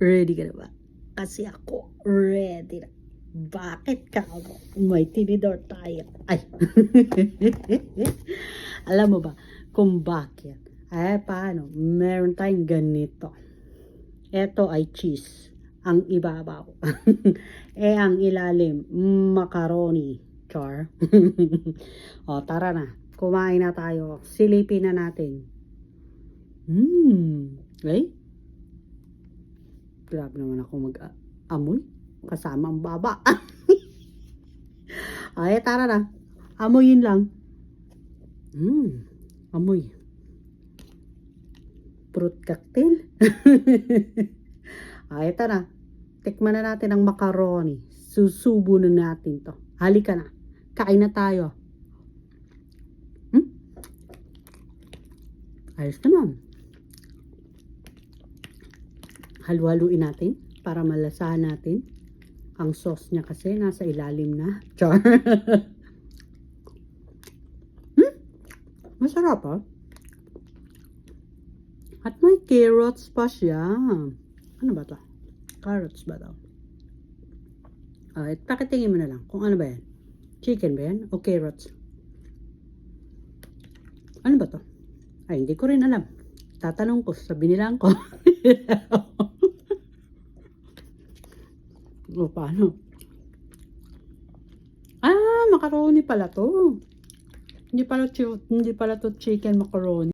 Ready ka na ba? Kasi ako, ready na. Bakit ka ako? May tinidor tayo. Ay! Alam mo ba kung bakit? Paano? Meron tayong ganito. Ito ay cheese. Ang ibabaw. Ang ilalim, macaroni. Char. O, tara na. Kumain na tayo. Silipin na natin. Ay? Grabe naman ako mag-amoy. Kasama ang baba. Ay, tara na. Amoyin lang. Amoy. Fruit cocktail. Ay, tara. Tikman na natin ang macaroni. Susubo na natin to. Halika na. Kain na tayo. Ayos naman. Halu-haluin natin para malasahan natin. Ang sauce niya kasi nasa ilalim na. Char. Masarap ah. At may carrots pa siya. Ano ba to? Carrots ba to? Pakitingin mo na lang kung ano ba yan. Chicken ba yan? O carrots? Ano ba to? Ay, hindi ko rin alam. Tatanong ko sa binilang ko. O, paano? Macaroni pala to. Hindi pala to chicken macaroni.